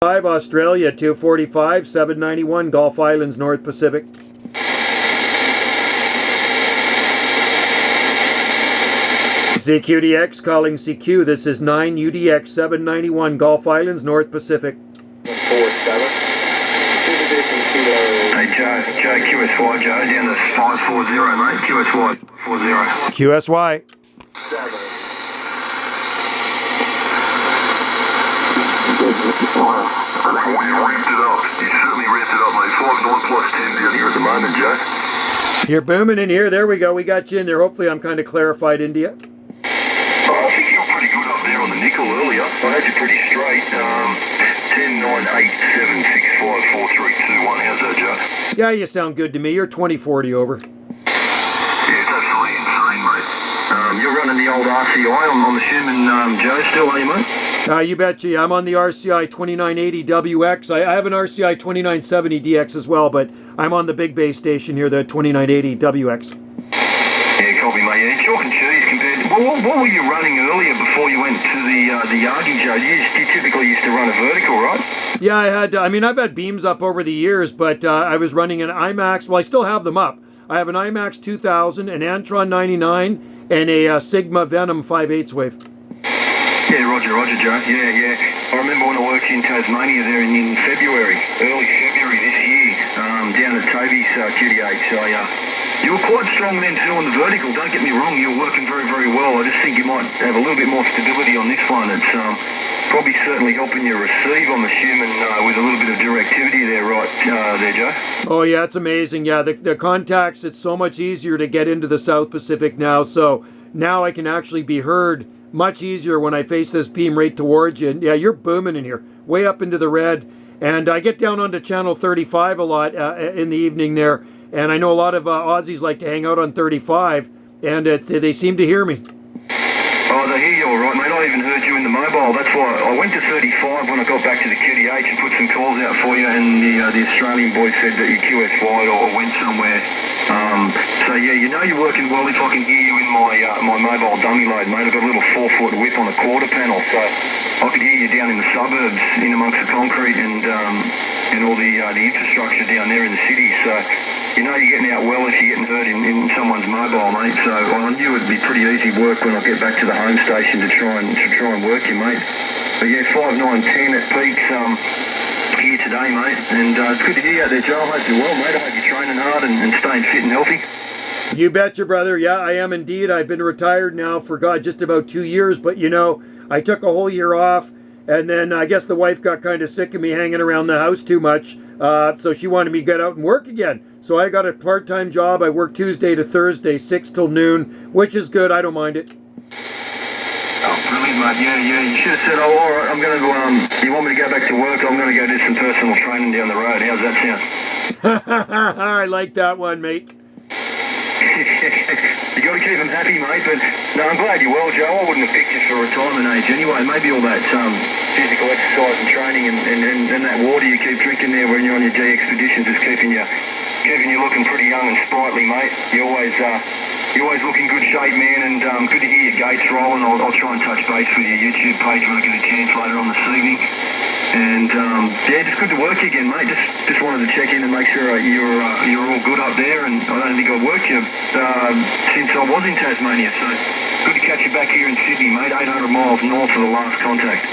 Australia 245, 791, Gulf Islands, North Pacific. CQDX calling CQ, this is 9 UDX 791, Gulf Islands, North Pacific. 47. Hey Joe, QSY, Joe, down to 540, mate, QSY 40. QSY. 7. You ramped it up. You certainly ramped it up, mate. 5-9 plus 10 down here at the moment, Joe. You're booming in here. There we go. We got you in there. Hopefully I'm kind of clarified, India. I think you were pretty good up there on the nickel earlier. I had you pretty straight. 10, 9, 8, 7, 6, 5, 4, 3, 2, 1. How's that, Joe? Yeah, you sound good to me. You're 2040 over. Yeah, it's absolutely insane, mate. You're running the old RCI, I'm assuming, Joe, still, are you, mate? You betcha. I'm on the RCI 2980WX. I have an RCI 2970DX as well, but I'm on the big base station here, the 2980WX. Yeah, copy, mate. Yeah, chalk and cheese compared to... What were you running earlier before you went to the Yagi, Joe? You typically used to run a vertical, right? Yeah, I've had beams up over the years, but I was running an IMAX. Well, I still have them up. I have an IMAX 2000, an Antron 99, and a Sigma Venom 5/8 wave. Yeah, Roger, Joe. Yeah. I remember when I worked in Tasmania there in February, early February this year, down at Toby's QDH. You were quite strong then too on the vertical, don't get me wrong, you were working very, very well. I just think you might have a little bit more stability on this one. It's probably certainly helping you receive, I'm assuming, with a little bit of directivity there, right there, Joe? Oh, yeah, it's amazing. Yeah, the contacts, it's so much easier to get into the South Pacific now, so now I can actually be heard much easier when I face this beam right towards you. And yeah, you're booming in here, way up into the red. And I get down onto channel 35 a lot in the evening there. And I know a lot of Aussies like to hang out on 35, and they seem to hear me. Oh, they hear you all right, mate. I even heard you in the mobile. That's why I went to 35 when I got back to the QDH and put some calls out for you, and the Australian boy said that you QSY'd or went somewhere. So yeah, you know you're working well if I can hear you in my mobile dummy load, mate. I've got a little 4-foot whip on a quarter panel, so I could hear you down in the suburbs, in amongst the concrete and all the infrastructure down there in the city. So you know you're getting out well if you're getting heard in someone's mobile, mate. So I knew it'd be pretty easy work when I get back to the home station to try and work you, mate. But yeah, 5, 9, 10 at peaks here today, mate. And it's good to hear you out there, Joe. I hope you're well, mate. I hope you're training hard and staying fit and healthy. You betcha, brother. Yeah, I am indeed. I've been retired now for, just about 2 years. But, you know, I took a whole year off. And then I guess the wife got kind of sick of me hanging around the house too much. So she wanted me to get out and work again. So I got a part-time job. I work Tuesday to Thursday, 6 till noon, which is good. I don't mind it. Oh, brilliant, mate. Yeah. You should have said, oh, all right, I'm going to, you want me to go back to work? I'm going to go do some personal training down the road. How's that sound? I like that one, mate. You got to keep them happy, mate. But no, I'm glad you're well, Joe. I wouldn't have picked you for retirement age anyway. Maybe all that physical exercise and training and that water you keep drinking there when you're on your G expeditions is keeping you looking pretty young and sprightly, mate. You're always looking good shape, man, and good to hear your gates rolling. I'll try and touch base with your YouTube page when I get a chance later on this evening. And yeah, just good to work you again, mate. Just wanted to check in and make sure you're all good up there. And I don't think I've worked you since I was in Tasmania. So good to catch you back here in Sydney, mate. 800 miles north of the last contact.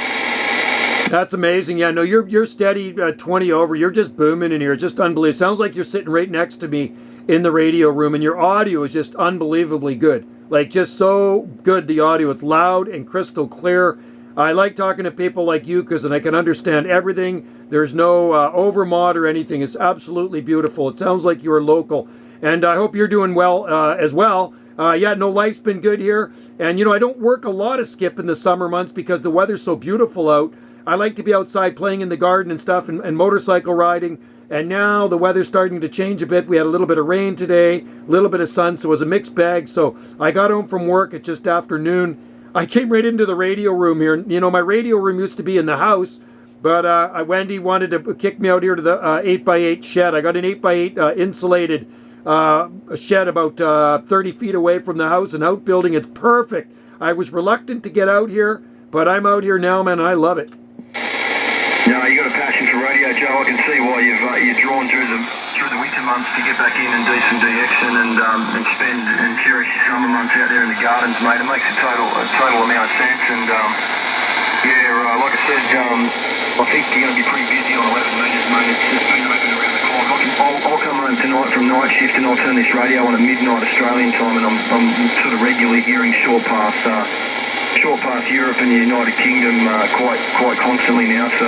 That's amazing. Yeah, no, you're steady 20 over. You're just booming in here. Just unbelievable. Sounds like you're sitting right next to me in the radio room, and your audio is just unbelievably good. Like, just so good, the audio. It's loud and crystal clear. I like talking to people like you because then I can understand everything. There's no overmod or anything. It's absolutely beautiful. It sounds like you're local. And I hope you're doing well as well. Yeah, no, life's been good here. And, you know, I don't work a lot of skip in the summer months because the weather's so beautiful out. I like to be outside playing in the garden and stuff and motorcycle riding. And now the weather's starting to change a bit. We had a little bit of rain today, a little bit of sun, so it was a mixed bag. So I got home from work at just after noon. I came right into the radio room here. You know, my radio room used to be in the house, but Wendy wanted to kick me out here to the 8x8 shed. I got an 8x8 insulated shed about 30 feet away from the house, an outbuilding. It's perfect. I was reluctant to get out here, but I'm out here now, man, and I love it. No, you got a passion passion for radio, Joe. I can see why you're drawn through the winter months to get back in and do some DXing and spend and cherish your summer months out there in the gardens, mate. It makes a total amount of sense. And like I said, I think you're going to be pretty busy on 11 metres, mate. It's been open around the clock. I'll come home tonight from night shift and I'll turn this radio on at midnight Australian time, and I'm sort of regularly hearing short past Europe and the United Kingdom quite constantly now. So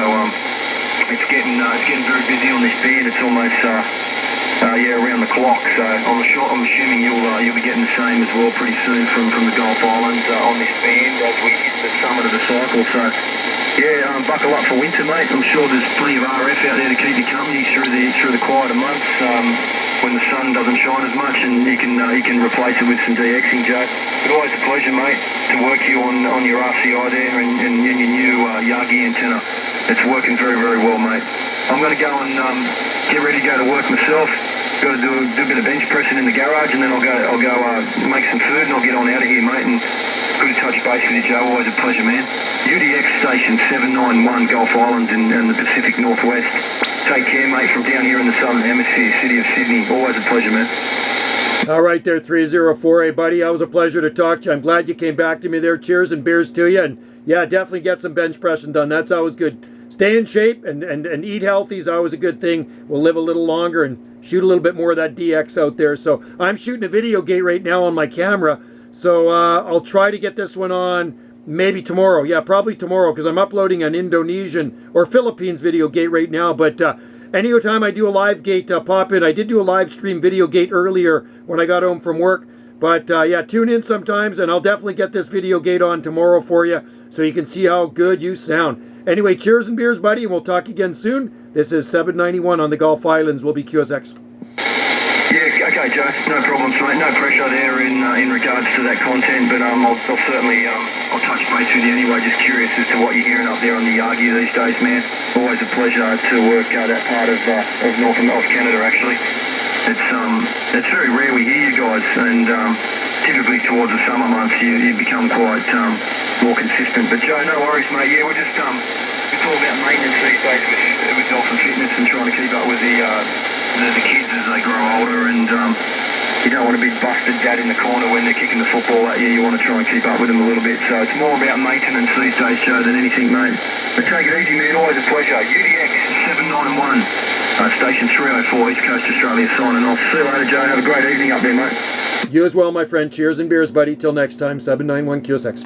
it's getting very busy on this band. It's almost around the clock. So I'm assuming you'll be getting the same as well pretty soon from the Gulf Islands on this band as we hit the summit of the cycle. So buckle up for winter, mate. I'm sure there's plenty of RF out there to keep you company through the quieter months when the sun doesn't shine as much, and you can replace it with some DXing, Joe. But always a pleasure, mate, to work you on your RCI there and your new Yagi antenna. It's working very, very well, mate. I'm going to go and get ready to go to work myself. Got to do a bit of bench pressing in the garage, and then I'll go make some food, and I'll get on out of here, mate. And good to touch base with you, Joe. Always a pleasure, man. UDX station 791 Gulf Islands in the Pacific Northwest. Take care, mate, from down here in the Southern Hemisphere, city of Sydney. Always a pleasure, man. All right there, 304. Hey, buddy, that was a pleasure to talk to you. I'm glad you came back to me there. Cheers and beers to you. And yeah, definitely get some bench pressing done. That's always good. Stay in shape and eat healthy is always a good thing. We'll live a little longer and shoot a little bit more of that DX out there. So I'm shooting a video gate right now on my camera. So I'll try to get this one on maybe tomorrow. Yeah, probably tomorrow, because I'm uploading an Indonesian or Philippines video gate right now. But anytime I do a live gate, pop in. I did do a live stream video gate earlier when I got home from work. But yeah, tune in sometimes, and I'll definitely get this video gate on tomorrow for you so you can see how good you sound. Anyway, cheers and beers, buddy, and we'll talk again soon. This is 791 on the Gulf Islands. Will be QSX. Yeah, okay, Joe. No problems, mate. No pressure there in regards to that content, but I'll certainly I'll touch base with you anyway. Just curious as to what you're hearing up there on the Yagi these days, man. Always a pleasure to work that part of North Canada, actually. It's very rare we hear you guys, and typically towards the summer months you become quite more consistent. But Joe, no worries, mate. Yeah, we're just it's all about maintenance these days with Dolphin Fitness and trying to keep up with the kids as they grow older, and you don't want to be busted dad in the corner when they're kicking the football at you. You want to try and keep up with them a little bit. So it's more about maintenance these days, Joe, than anything, mate. But take it easy, man. Always a pleasure. UDX 791, station 304, East Coast Australia, signing off. See you later, Joe. Have a great evening up there, mate. You as well, my friend. Cheers and beers, buddy. Till next time, 791 QSX.